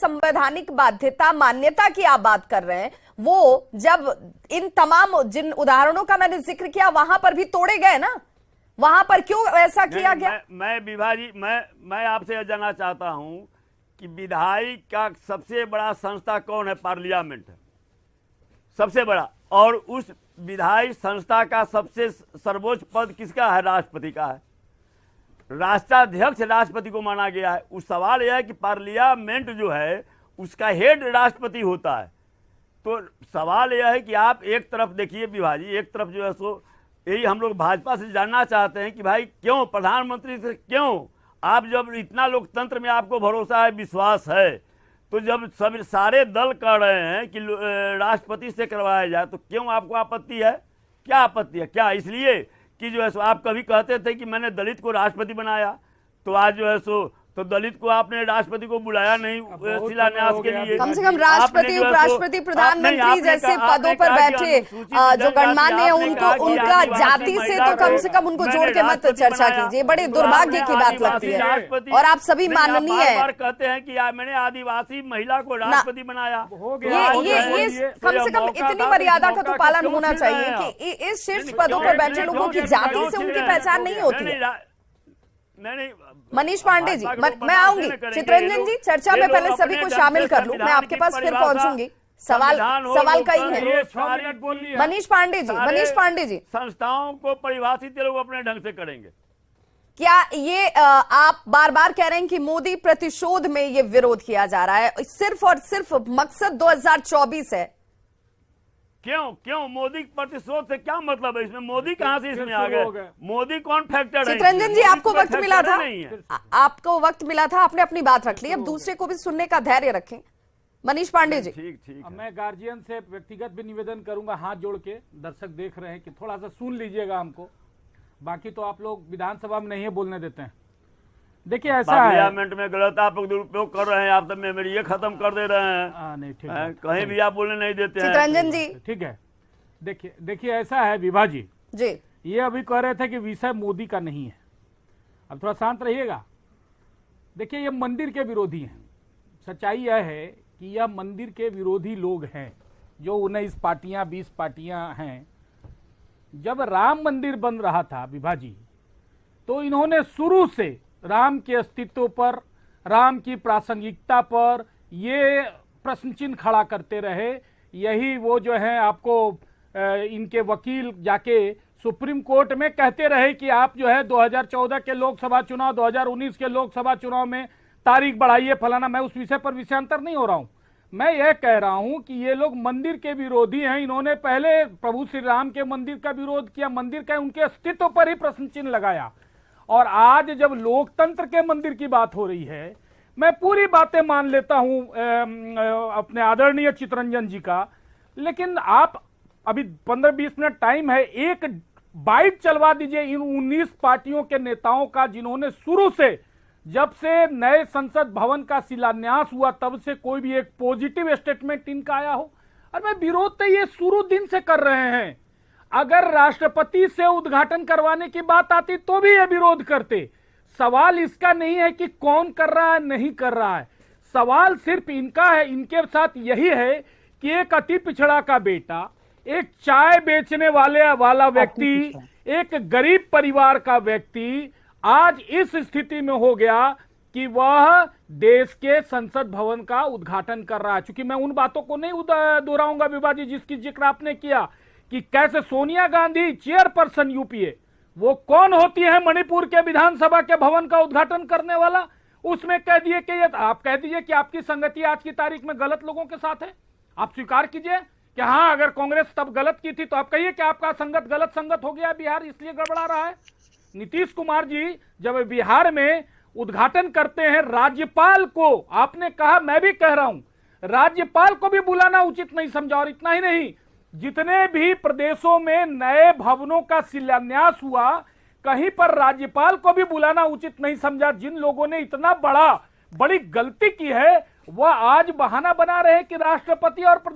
संवैधानिक बाध्यता मान्यता की आप बात कर रहे हैं, वो जब इन तमाम जिन उदाहरणों का मैंने जिक्र किया वहां पर भी तोड़े गए ना, वहां पर क्यों ऐसा किया गया? मैं विभाजी मैं आपसे यह जानना चाहता हूं कि विधायी का सबसे बड़ा संस्था कौन है? पार्लियामेंट है सबसे बड़ा, और उस विधायी संस्था का सबसे सर्वोच्च पद किसका है? राष्ट्रपति का है। राष्ट्राध्यक्ष राष्ट्रपति को माना गया है। उस सवाल यह है कि पार्लियामेंट जो है उसका हेड राष्ट्रपति होता है। तो सवाल यह है कि आप एक तरफ देखिए विभाजी, एक तरफ जो है सो यही हम लोग भाजपा से जानना चाहते हैं कि भाई क्यों प्रधानमंत्री से, क्यों आप जब इतना लोकतंत्र में आपको भरोसा है, विश्वास है, तो जब सब सारे दल कह रहे हैं कि राष्ट्रपति से करवाया जाए तो क्यों आपको आपत्ति है? क्या आपत्ति है? क्या इसलिए कि जो है सो आप कभी कहते थे कि मैंने दलित को राष्ट्रपति बनाया, तो आज जो है सो तो दलित को आपने राष्ट्रपति को बुलाया नहीं शिलान्यास के लिए। कम से कम राष्ट्रपति, उपराष्ट्रपति, प्रधानमंत्री जैसे पदों पर बैठे जो गणमान्य है उनका जाति से तो कम से कम उनको जोड़ के मत चर्चा कीजिए। बड़े दुर्भाग्य की बात लगती है। और आप सभी माननीय है, कहते हैं कि मैंने आदिवासी महिला को राष्ट्रपति बनाया। ये कम से कम इतनी मर्यादा का तो पालन होना चाहिए कि इस शीर्ष पदों पर बैठे लोगों की जाति से उनकी पहचान नहीं होती है। नहीं, मनीष पांडे जी, मैं आऊंगी। चितरंजन जी, चर्चा में पहले सभी को शामिल कर लूं, मैं आपके पास फिर पहुंचूंगी। सवाल कई है। मनीष पांडे जी, संस्थाओं को परिभाषित लोग अपने ढंग से करेंगे। क्या ये आप बार बार कह रहे हैं कि मोदी प्रतिशोध में ये विरोध किया जा रहा है, सिर्फ और सिर्फ मकसद 2024 है? क्यों मोदी प्रतिशोध से क्या मतलब है? इसमें मोदी कहां से इसमें आ गए? मोदी कौन फैक्टर है? चितरंजन जी, आपको वक्त मिला था, आपको वक्त मिला था, आपने अपनी बात रख ली, अब दूसरे को भी सुनने का धैर्य रखें। मनीष पांडे जी। ठीक। मैं गार्जियन से व्यक्तिगत भी निवेदन करूंगा, हाथ जोड़ के, दर्शक देख रहे हैं कि थोड़ा सा सुन लीजिएगा हमको, बाकी तो आप लोग विधानसभा में नहीं है बोलने देते हैं। देखिए ऐसा है, पार्लियामेंट में गलत आप लोग दुरुपयोग कर रहे हैं, आप तो मेमोरी ये खत्म कर दे रहे हैं। नहीं ठीक है, कहीं भी आप बोलने नहीं देते हैं। चितरंजन जी ठीक है, देखिए ऐसा है विभाजी जी, ये अभी कह रहे थे कि विषय मोदी का नहीं है, अब थोड़ा शांत रहिएगा। देखिए ये मंदिर के विरोधी हैं, सच्चाई यह है कि यह मंदिर के विरोधी लोग हैं, जो 19 पार्टियां 20 पार्टियां हैं। जब राम मंदिर बन रहा था विभाजी, तो इन्होंने शुरू से राम के अस्तित्व पर, राम की प्रासंगिकता पर ये प्रश्न चिन्ह खड़ा करते रहे। यही वो जो है आपको इनके वकील जाके सुप्रीम कोर्ट में कहते रहे कि आप जो है 2014 के लोकसभा चुनाव, 2019 के लोकसभा चुनाव में तारीख बढ़ाइए फलाना। मैं उस विषय पर विषयांतर नहीं हो रहा हूं, मैं यह कह रहा हूं कि ये लोग मंदिर के विरोधी हैं। इन्होंने पहले प्रभु श्री राम के मंदिर का विरोध किया, मंदिर का उनके अस्तित्व पर ही प्रश्न चिन्ह लगाया, और आज जब लोकतंत्र के मंदिर की बात हो रही है, मैं पूरी बातें मान लेता हूं अपने आदरणीय चितरंजन जी का, लेकिन आप अभी 15-20 मिनट टाइम है, एक बाइट चलवा दीजिए इन 19 पार्टियों के नेताओं का, जिन्होंने शुरू से, जब से नए संसद भवन का शिलान्यास हुआ तब से कोई भी एक पॉजिटिव स्टेटमेंट इनका आया हो। और मैं विरोध तो ये शुरू दिन से कर रहे हैं, अगर राष्ट्रपति से उद्घाटन करवाने की बात आती तो भी ये विरोध करते। सवाल इसका नहीं है कि कौन कर रहा है नहीं कर रहा है, सवाल सिर्फ इनका है, इनके साथ यही है कि एक अति पिछड़ा का बेटा, एक चाय बेचने वाला व्यक्ति, एक गरीब परिवार का व्यक्ति आज इस स्थिति में हो गया कि वह देश के संसद भवन का उद्घाटन कर रहा है। चूंकि मैं उन बातों को नहीं दोहराऊंगा विभाजी जिसकी जिक्र आपने किया कि कैसे सोनिया गांधी चेयरपर्सन यूपीए, वो कौन होती है मणिपुर के विधानसभा के भवन का उद्घाटन करने वाला, उसमें कह दिए कि ये आप कह दीजिए कि आपकी संगति आज की तारीख में गलत लोगों के साथ है। आप स्वीकार कीजिए कि हाँ, अगर कांग्रेस तब गलत की थी तो आप कहिए कि आपका संगत गलत संगत हो गया, बिहार इसलिए गड़बड़ा रहा है। नीतीश कुमार जी जब बिहार में उद्घाटन करते हैं, राज्यपाल को आपने कहा, मैं भी कह रहा हूं, राज्यपाल को भी बुलाना उचित नहीं समझा। और इतना ही नहीं, जितने भी प्रदेशों में नए भवनों का शिलान्यास हुआ, कहीं पर राज्यपाल को भी बुलाना उचित नहीं समझा। जिन लोगों ने इतना बड़ी गलती की है, वह आज बहाना बना रहे हैं कि राष्ट्रपति और प्रधानमंत्री